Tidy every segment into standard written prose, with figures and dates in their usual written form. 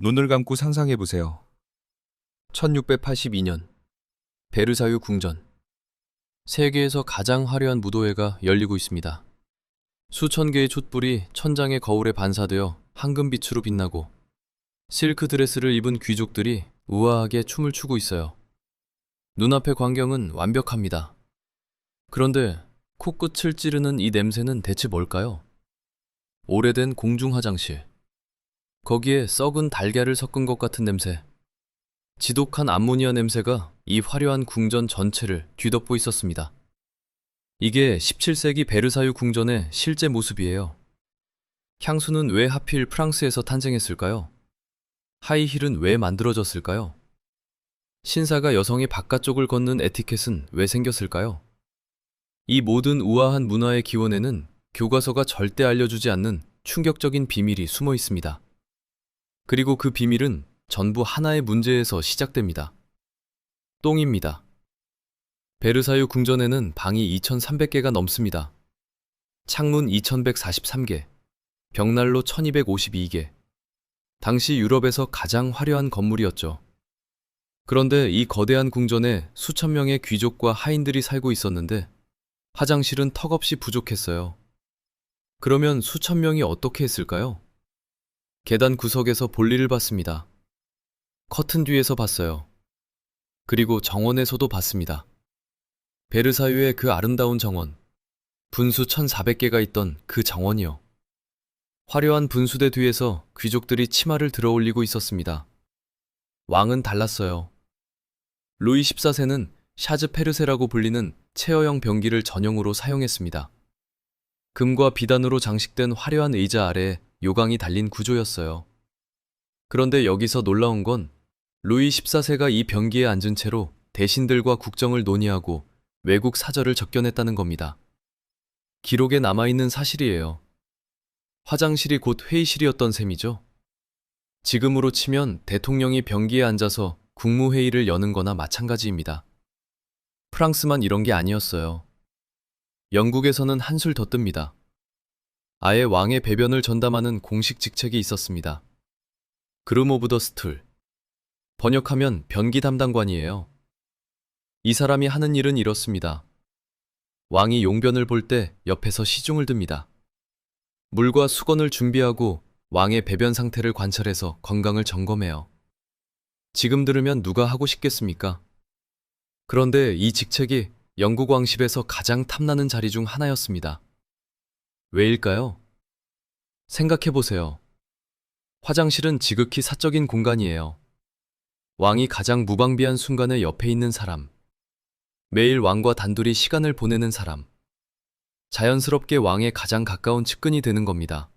눈을 감고 상상해보세요. 1682년 베르사유 궁전. 세계에서 가장 화려한 무도회가 열리고 있습니다. 수천 개의 촛불이 천장의 거울에 반사되어 황금빛으로 빛나고 실크 드레스를 입은 귀족들이 우아하게 춤을 추고 있어요. 눈앞의 광경은 완벽합니다. 그런데 코끝을 찌르는 이 냄새는 대체 뭘까요? 오래된 공중 화장실. 거기에 썩은 달걀을 섞은 것 같은 냄새. 지독한 암모니아 냄새가 이 화려한 궁전 전체를 뒤덮고 있었습니다. 이게 17세기 베르사유 궁전의 실제 모습이에요. 향수는 왜 하필 프랑스에서 탄생했을까요? 하이힐은 왜 만들어졌을까요? 신사가 여성의 바깥쪽을 걷는 에티켓은 왜 생겼을까요? 이 모든 우아한 문화의 기원에는 교과서가 절대 알려주지 않는 충격적인 비밀이 숨어 있습니다. 그리고 그 비밀은 전부 하나의 문제에서 시작됩니다. 똥입니다. 베르사유 궁전에는 방이 2,300개가 넘습니다. 창문 2,143개, 벽난로 1,252개. 당시 유럽에서 가장 화려한 건물이었죠. 그런데 이 거대한 궁전에 수천 명의 귀족과 하인들이 살고 있었는데 화장실은 턱없이 부족했어요. 그러면 수천 명이 어떻게 했을까요? 계단 구석에서 볼일을 봤습니다. 커튼 뒤에서 봤어요. 그리고 정원에서도 봤습니다. 베르사유의 그 아름다운 정원, 분수 1,400개가 있던 그 정원이요. 화려한 분수대 뒤에서 귀족들이 치마를 들어올리고 있었습니다. 왕은 달랐어요. 루이 14세는 샤즈 페르세라고 불리는 체어형 병기를 전용으로 사용했습니다. 금과 비단으로 장식된 화려한 의자 아래에 요강이 달린 구조였어요. 그런데 여기서 놀라운 건 루이 14세가 이 병기에 앉은 채로 대신들과 국정을 논의하고 외국 사절을 적견했다는 겁니다. 기록에 남아있는 사실이에요. 화장실이 곧 회의실이었던 셈이죠. 지금으로 치면 대통령이 병기에 앉아서 국무회의를 여는 거나 마찬가지입니다. 프랑스만 이런 게 아니었어요. 영국에서는 한술 더 뜹니다. 아예 왕의 배변을 전담하는 공식 직책이 있었습니다. 그룸 오브 더 스툴. 번역하면 변기 담당관이에요. 이 사람이 하는 일은 이렇습니다. 왕이 용변을 볼 때 옆에서 시중을 듭니다. 물과 수건을 준비하고 왕의 배변 상태를 관찰해서 건강을 점검해요. 지금 들으면 누가 하고 싶겠습니까? 그런데 이 직책이 영국 왕실에서 가장 탐나는 자리 중 하나였습니다. 왜일까요? 생각해보세요. 화장실은 지극히 사적인 공간이에요. 왕이 가장 무방비한 순간에 옆에 있는 사람. 매일 왕과 단둘이 시간을 보내는 사람. 자연스럽게 왕의 가장 가까운 측근이 되는 겁니다.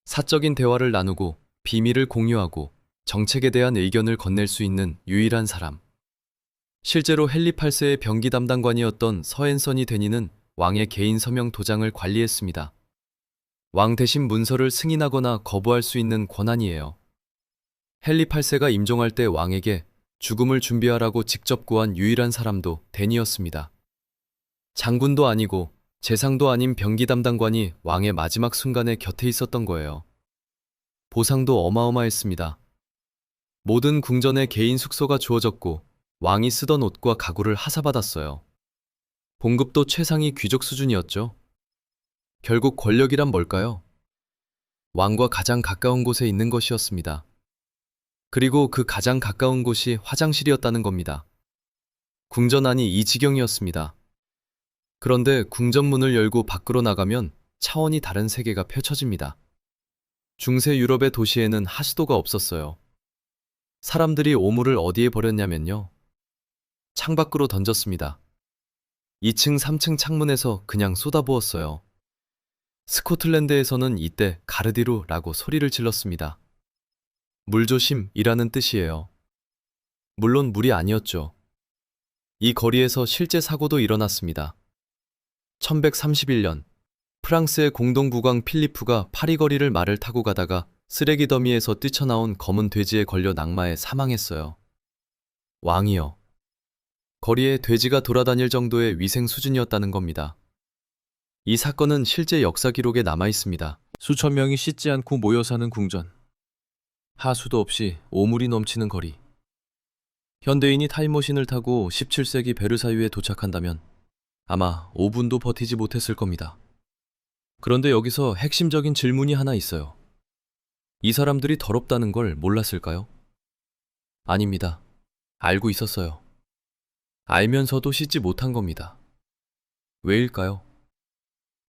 사적인 대화를 나누고 비밀을 공유하고 정책에 대한 의견을 건넬 수 있는 유일한 사람. 실제로 헨리 8세의 병기 담당관이었던 서 앤서니 데니는 왕의 개인 서명 도장을 관리했습니다. 왕 대신 문서를 승인하거나 거부할 수 있는 권한이에요. 헨리 8세가 임종할 때 왕에게 죽음을 준비하라고 직접 구한 유일한 사람도 데니였습니다. 장군도 아니고 재상도 아닌 병기 담당관이 왕의 마지막 순간에 곁에 있었던 거예요. 보상도 어마어마했습니다. 모든 궁전에 개인 숙소가 주어졌고 왕이 쓰던 옷과 가구를 하사받았어요. 봉급도 최상위 귀족 수준이었죠. 결국 권력이란 뭘까요? 왕과 가장 가까운 곳에 있는 것이었습니다. 그리고 그 가장 가까운 곳이 화장실이었다는 겁니다. 궁전 안이 이 지경이었습니다. 그런데 궁전문을 열고 밖으로 나가면 차원이 다른 세계가 펼쳐집니다. 중세 유럽의 도시에는 하수도가 없었어요. 사람들이 오물을 어디에 버렸냐면요. 창밖으로 던졌습니다. 2층, 3층 창문에서 그냥 쏟아부었어요. 스코틀랜드에서는 이때 가르디루라고 소리를 질렀습니다. 물조심이라는 뜻이에요. 물론 물이 아니었죠. 이 거리에서 실제 사고도 일어났습니다. 1131년 프랑스의 공동국왕 필리프가 파리거리를 말을 타고 가다가 쓰레기 더미에서 뛰쳐나온 검은 돼지에 걸려 낙마해 사망했어요. 왕이요. 거리에 돼지가 돌아다닐 정도의 위생 수준이었다는 겁니다. 이 사건은 실제 역사 기록에 남아 있습니다. 수천 명이 씻지 않고 모여 사는 궁전. 하수도 없이 오물이 넘치는 거리. 현대인이 타임머신을 타고 17세기 베르사유에 도착한다면 아마 5분도 버티지 못했을 겁니다. 그런데 여기서 핵심적인 질문이 하나 있어요. 이 사람들이 더럽다는 걸 몰랐을까요? 아닙니다. 알고 있었어요. 알면서도 씻지 못한 겁니다. 왜일까요?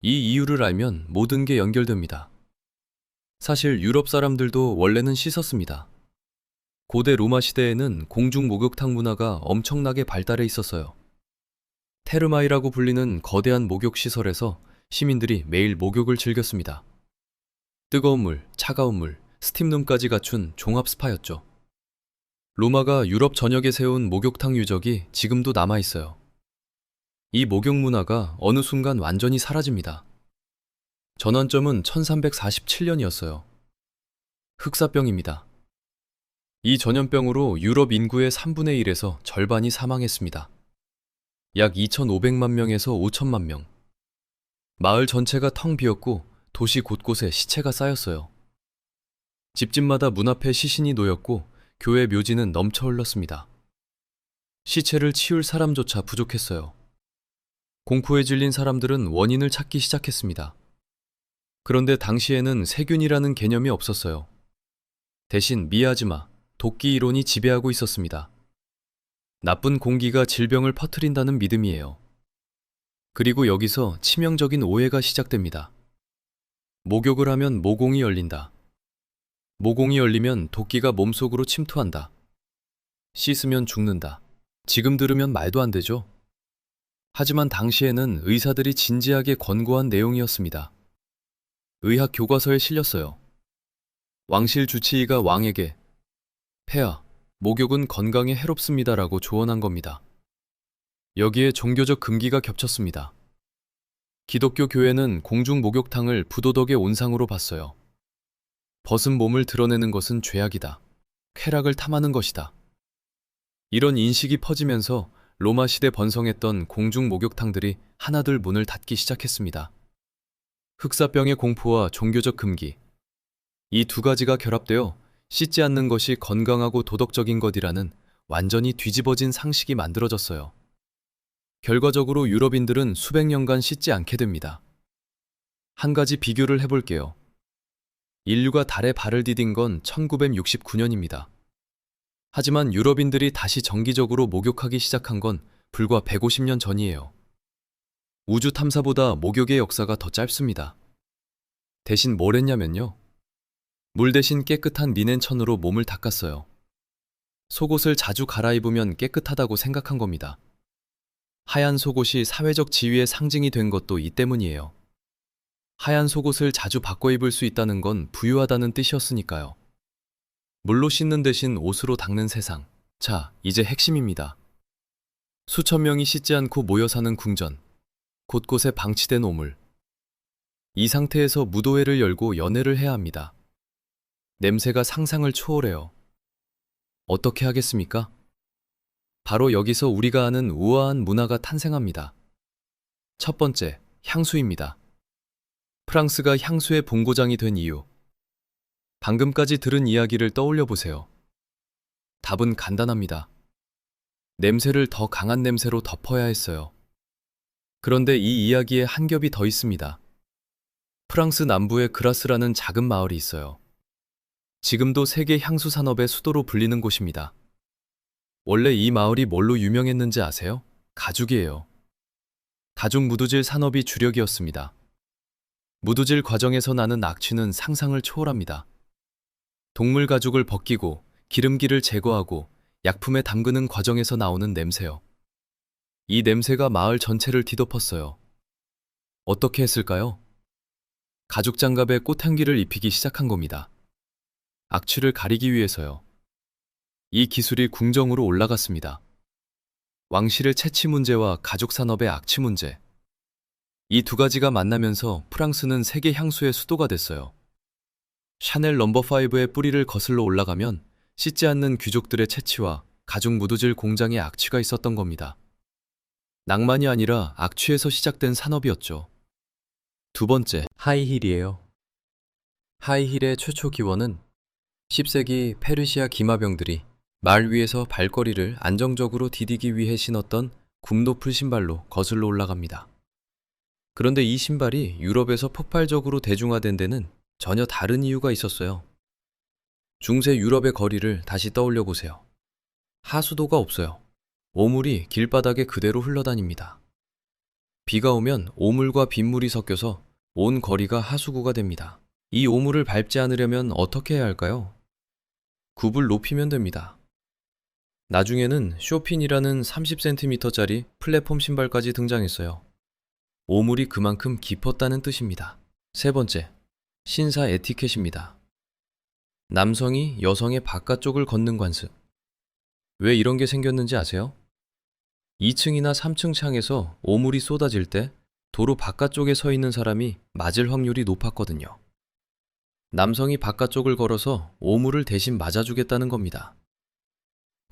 이 이유를 알면 모든 게 연결됩니다. 사실 유럽 사람들도 원래는 씻었습니다. 고대 로마 시대에는 공중 목욕탕 문화가 엄청나게 발달해 있었어요. 테르마이라고 불리는 거대한 목욕 시설에서 시민들이 매일 목욕을 즐겼습니다. 뜨거운 물, 차가운 물, 스팀룸까지 갖춘 종합 스파였죠. 로마가 유럽 전역에 세운 목욕탕 유적이 지금도 남아 있어요. 이 목욕 문화가 어느 순간 완전히 사라집니다. 전환점은 1347년이었어요. 흑사병입니다. 이 전염병으로 유럽 인구의 3분의 1에서 절반이 사망했습니다. 약 2,500만 명에서 5천만 명. 마을 전체가 텅 비었고 도시 곳곳에 시체가 쌓였어요. 집집마다 문 앞에 시신이 놓였고 교회 묘지는 넘쳐 흘렀습니다. 시체를 치울 사람조차 부족했어요. 공포에 질린 사람들은 원인을 찾기 시작했습니다. 그런데 당시에는 세균이라는 개념이 없었어요. 대신 미아즈마, 도끼 이론이 지배하고 있었습니다. 나쁜 공기가 질병을 퍼뜨린다는 믿음이에요. 그리고 여기서 치명적인 오해가 시작됩니다. 목욕을 하면 모공이 열린다. 모공이 열리면 도끼가 몸속으로 침투한다. 씻으면 죽는다. 지금 들으면 말도 안 되죠? 하지만 당시에는 의사들이 진지하게 권고한 내용이었습니다. 의학 교과서에 실렸어요. 왕실 주치의가 왕에게 폐하, 목욕은 건강에 해롭습니다라고 조언한 겁니다. 여기에 종교적 금기가 겹쳤습니다. 기독교 교회는 공중 목욕탕을 부도덕의 온상으로 봤어요. 벗은 몸을 드러내는 것은 죄악이다. 쾌락을 탐하는 것이다. 이런 인식이 퍼지면서 로마 시대 번성했던 공중 목욕탕들이 하나둘 문을 닫기 시작했습니다. 흑사병의 공포와 종교적 금기. 이 두 가지가 결합되어 씻지 않는 것이 건강하고 도덕적인 것이라는 완전히 뒤집어진 상식이 만들어졌어요. 결과적으로 유럽인들은 수백 년간 씻지 않게 됩니다. 한 가지 비교를 해볼게요. 인류가 달에 발을 디딘 건 1969년입니다. 하지만 유럽인들이 다시 정기적으로 목욕하기 시작한 건 불과 150년 전이에요. 우주 탐사보다 목욕의 역사가 더 짧습니다. 대신 뭘 했냐면요. 물 대신 깨끗한 리넨천으로 몸을 닦았어요. 속옷을 자주 갈아입으면 깨끗하다고 생각한 겁니다. 하얀 속옷이 사회적 지위의 상징이 된 것도 이 때문이에요. 하얀 속옷을 자주 바꿔 입을 수 있다는 건 부유하다는 뜻이었으니까요. 물로 씻는 대신 옷으로 닦는 세상. 자, 이제 핵심입니다. 수천 명이 씻지 않고 모여 사는 궁전. 곳곳에 방치된 오물. 이 상태에서 무도회를 열고 연회를 해야 합니다. 냄새가 상상을 초월해요. 어떻게 하겠습니까? 바로 여기서 우리가 아는 우아한 문화가 탄생합니다. 첫 번째, 향수입니다. 프랑스가 향수의 본고장이 된 이유. 방금까지 들은 이야기를 떠올려 보세요. 답은 간단합니다. 냄새를 더 강한 냄새로 덮어야 했어요. 그런데 이 이야기에 한 겹이 더 있습니다. 프랑스 남부에 그라스라는 작은 마을이 있어요. 지금도 세계 향수 산업의 수도로 불리는 곳입니다. 원래 이 마을이 뭘로 유명했는지 아세요? 가죽이에요. 가죽 무두질 산업이 주력이었습니다. 무두질 과정에서 나는 악취는 상상을 초월합니다. 동물 가죽을 벗기고 기름기를 제거하고 약품에 담그는 과정에서 나오는 냄새요. 이 냄새가 마을 전체를 뒤덮었어요. 어떻게 했을까요? 가죽 장갑에 꽃향기를 입히기 시작한 겁니다. 악취를 가리기 위해서요. 이 기술이 궁정으로 올라갔습니다. 왕실의 채취 문제와 가죽 산업의 악취 문제. 이 두 가지가 만나면서 프랑스는 세계 향수의 수도가 됐어요. 샤넬 넘버5의 뿌리를 거슬러 올라가면 씻지 않는 귀족들의 채취와 가죽 무두질 공장의 악취가 있었던 겁니다. 낭만이 아니라 악취에서 시작된 산업이었죠. 두 번째, 하이힐이에요. 하이힐의 최초 기원은 10세기 페르시아 기마병들이 말 위에서 발걸이를 안정적으로 디디기 위해 신었던 굽높은 신발로 거슬러 올라갑니다. 그런데 이 신발이 유럽에서 폭발적으로 대중화된 데는 전혀 다른 이유가 있었어요. 중세 유럽의 거리를 다시 떠올려 보세요. 하수도가 없어요. 오물이 길바닥에 그대로 흘러다닙니다. 비가 오면 오물과 빗물이 섞여서 온 거리가 하수구가 됩니다. 이 오물을 밟지 않으려면 어떻게 해야 할까요? 굽을 높이면 됩니다. 나중에는 쇼핀이라는 30cm짜리 플랫폼 신발까지 등장했어요. 오물이 그만큼 깊었다는 뜻입니다. 세 번째, 신사 에티켓입니다. 남성이 여성의 바깥쪽을 걷는 관습. 왜 이런 게 생겼는지 아세요? 2층이나 3층 창에서 오물이 쏟아질 때 도로 바깥쪽에 서 있는 사람이 맞을 확률이 높았거든요. 남성이 바깥쪽을 걸어서 오물을 대신 맞아주겠다는 겁니다.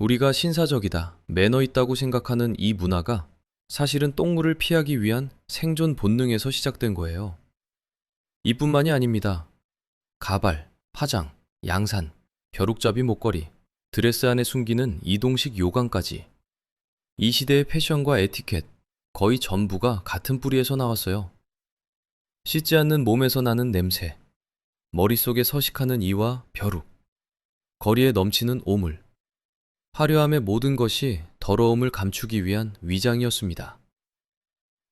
우리가 신사적이다, 매너 있다고 생각하는 이 문화가 사실은 똥물을 피하기 위한 생존 본능에서 시작된 거예요. 이뿐만이 아닙니다. 가발, 화장, 양산, 벼룩잡이 목걸이, 드레스 안에 숨기는 이동식 요강까지. 이 시대의 패션과 에티켓, 거의 전부가 같은 뿌리에서 나왔어요. 씻지 않는 몸에서 나는 냄새, 머릿속에 서식하는 이와 벼룩, 거리에 넘치는 오물. 화려함의 모든 것이 더러움을 감추기 위한 위장이었습니다.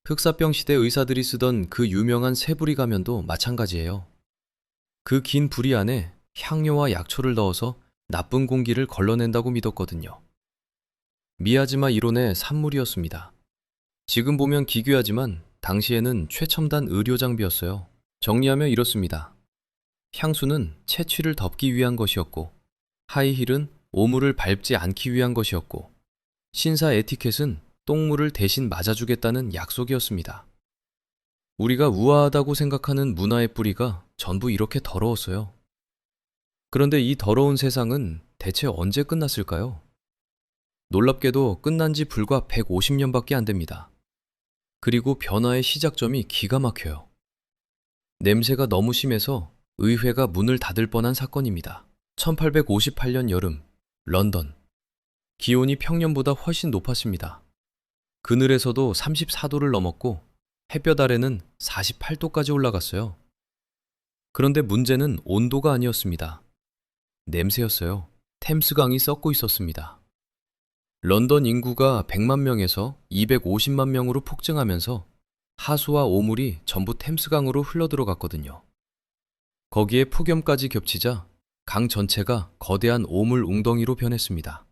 흑사병 시대 의사들이 쓰던 그 유명한 새부리 가면도 마찬가지예요. 그 긴 부리 안에 향료와 약초를 넣어서 나쁜 공기를 걸러낸다고 믿었거든요. 미야즈마 이론의 산물이었습니다. 지금 보면 기괴하지만 당시에는 최첨단 의료 장비였어요. 정리하면 이렇습니다. 향수는 채취를 덮기 위한 것이었고, 하이힐은 오물을 밟지 않기 위한 것이었고, 신사 에티켓은 똥물을 대신 맞아주겠다는 약속이었습니다. 우리가 우아하다고 생각하는 문화의 뿌리가 전부 이렇게 더러웠어요. 그런데 이 더러운 세상은 대체 언제 끝났을까요? 놀랍게도 끝난 지 불과 150년밖에 안 됩니다. 그리고 변화의 시작점이 기가 막혀요. 냄새가 너무 심해서 의회가 문을 닫을 뻔한 사건입니다. 1858년 여름, 런던. 기온이 평년보다 훨씬 높았습니다. 그늘에서도 34도를 넘었고 햇볕 아래는 48도까지 올라갔어요. 그런데 문제는 온도가 아니었습니다. 냄새였어요. 템스강이 썩고 있었습니다. 런던 인구가 100만 명에서 250만 명으로 폭증하면서 하수와 오물이 전부 템스강으로 흘러들어갔거든요. 거기에 폭염까지 겹치자 강 전체가 거대한 오물 웅덩이로 변했습니다.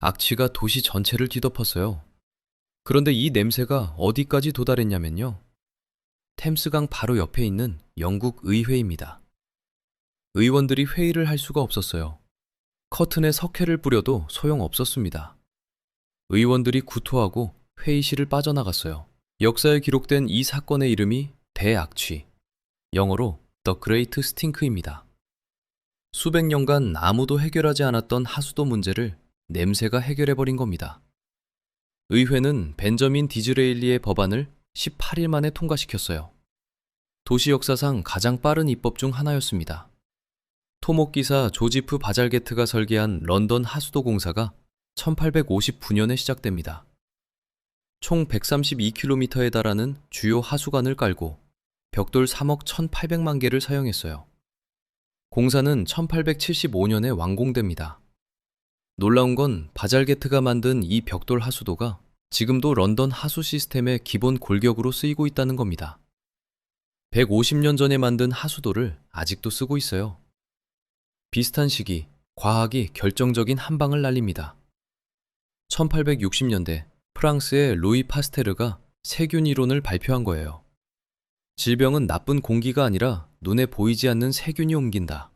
악취가 도시 전체를 뒤덮었어요. 그런데 이 냄새가 어디까지 도달했냐면요. 템스강 바로 옆에 있는 영국 의회입니다. 의원들이 회의를 할 수가 없었어요. 커튼에 석회를 뿌려도 소용없었습니다. 의원들이 구토하고 회의실을 빠져나갔어요. 역사에 기록된 이 사건의 이름이 대악취, 영어로 The Great Stink입니다. 수백 년간 아무도 해결하지 않았던 하수도 문제를 냄새가 해결해버린 겁니다. 의회는 벤저민 디즈레일리의 법안을 18일 만에 통과시켰어요. 도시 역사상 가장 빠른 입법 중 하나였습니다. 토목기사 조지프 바잘게트가 설계한 런던 하수도 공사가 1859년에 시작됩니다. 총 132km에 달하는 주요 하수관을 깔고 벽돌 3억 1,800만 개를 사용했어요. 공사는 1875년에 완공됩니다. 놀라운 건 바잘게트가 만든 이 벽돌 하수도가 지금도 런던 하수 시스템의 기본 골격으로 쓰이고 있다는 겁니다. 150년 전에 만든 하수도를 아직도 쓰고 있어요. 비슷한 시기, 과학이 결정적인 한 방을 날립니다. 1860년대 프랑스의 루이 파스테르가 세균 이론을 발표한 거예요. 질병은 나쁜 공기가 아니라 눈에 보이지 않는 세균이 옮긴다.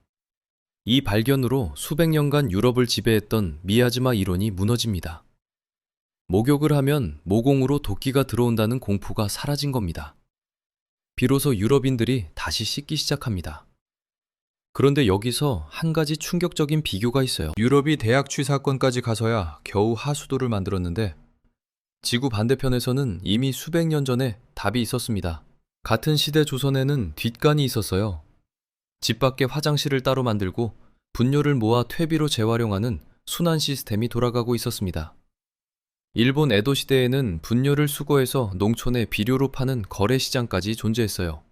이 발견으로 수백 년간 유럽을 지배했던 미야즈마 이론이 무너집니다. 목욕을 하면 모공으로 도끼가 들어온다는 공포가 사라진 겁니다. 비로소 유럽인들이 다시 씻기 시작합니다. 그런데 여기서 한 가지 충격적인 비교가 있어요. 유럽이 대학취 사건까지 가서야 겨우 하수도를 만들었는데 지구 반대편에서는 이미 수백 년 전에 답이 있었습니다. 같은 시대 조선에는 뒷간이 있었어요. 집 밖에 화장실을 따로 만들고 분뇨를 모아 퇴비로 재활용하는 순환 시스템이 돌아가고 있었습니다. 일본 에도 시대에는 분뇨를 수거해서 농촌에 비료로 파는 거래 시장까지 존재했어요.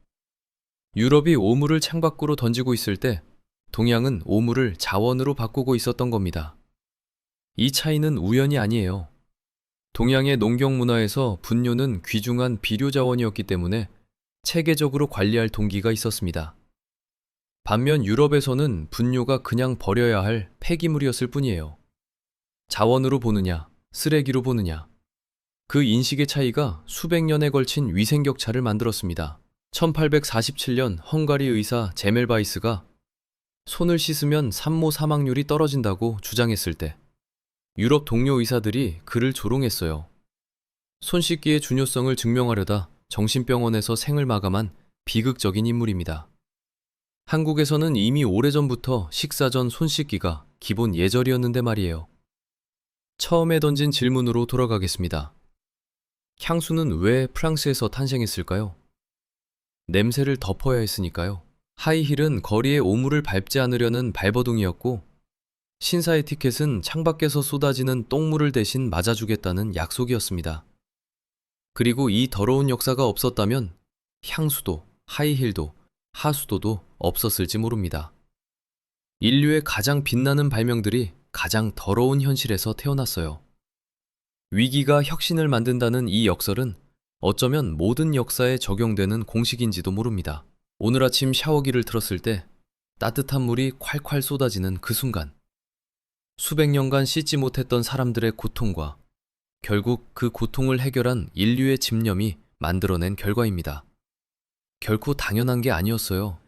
유럽이 오물을 창밖으로 던지고 있을 때 동양은 오물을 자원으로 바꾸고 있었던 겁니다. 이 차이는 우연이 아니에요. 동양의 농경 문화에서 분뇨는 귀중한 비료 자원이었기 때문에 체계적으로 관리할 동기가 있었습니다. 반면 유럽에서는 분뇨가 그냥 버려야 할 폐기물이었을 뿐이에요. 자원으로 보느냐, 쓰레기로 보느냐. 그 인식의 차이가 수백 년에 걸친 위생격차를 만들었습니다. 1847년 헝가리 의사 제멜바이스가 손을 씻으면 산모 사망률이 떨어진다고 주장했을 때 유럽 동료 의사들이 그를 조롱했어요. 손 씻기의 중요성을 증명하려다 정신병원에서 생을 마감한 비극적인 인물입니다. 한국에서는 이미 오래전부터 식사 전 손 씻기가 기본 예절이었는데 말이에요. 처음에 던진 질문으로 돌아가겠습니다. 향수는 왜 프랑스에서 탄생했을까요? 냄새를 덮어야 했으니까요. 하이힐은 거리의 오물을 밟지 않으려는 발버둥이었고, 신사 에티켓은 창밖에서 쏟아지는 똥물을 대신 맞아주겠다는 약속이었습니다. 그리고 이 더러운 역사가 없었다면 향수도, 하이힐도, 하수도도 없었을지 모릅니다. 인류의 가장 빛나는 발명들이 가장 더러운 현실에서 태어났어요. 위기가 혁신을 만든다는 이 역설은 어쩌면 모든 역사에 적용되는 공식인지도 모릅니다. 오늘 아침 샤워기를 틀었을 때 따뜻한 물이 콸콸 쏟아지는 그 순간, 수백 년간 씻지 못했던 사람들의 고통과 결국 그 고통을 해결한 인류의 집념이 만들어낸 결과입니다. 결코 당연한 게 아니었어요.